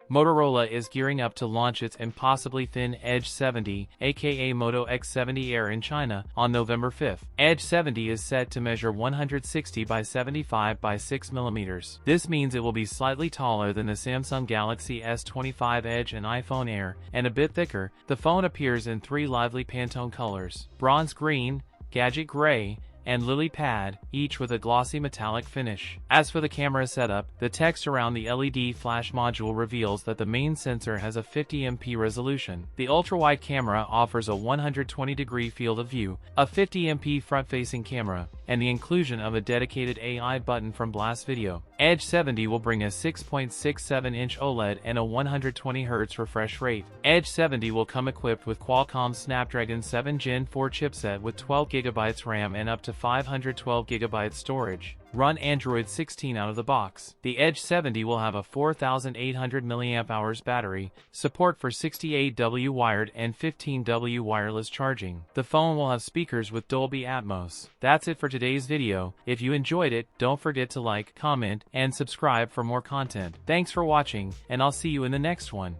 Motorola is gearing up to launch its impossibly thin Edge 70, aka Moto X70 Air in China, on November 5th. Edge 70 is set to measure 160 by 75 by 6 mm. This means it will be slightly taller than the Samsung Galaxy S25 Edge and iPhone Air, and a bit thicker. The phone appears in 3 lively Pantone colors: bronze green, gadget gray, and lily pad, each with a glossy metallic finish. As for the camera setup, the text around the LED flash module reveals that the main sensor has a 50MP resolution. The ultra-wide camera offers a 120-degree field of view, a 50MP front-facing camera, and the inclusion of a dedicated AI button from Blast Video. Edge 70 will bring a 6.67-inch OLED and a 120Hz refresh rate. Edge 70 will come equipped with Qualcomm's Snapdragon 7 Gen 4 chipset with 12GB RAM and up to 512GB storage. Run Android 16 out of the box. The Edge 70 will have a 4,800 mAh battery, support for 68W wired and 15W wireless charging. The phone will have speakers with Dolby Atmos. That's it for today's video. If you enjoyed it, don't forget to like, comment, and subscribe for more content. Thanks for watching, and I'll see you in the next one.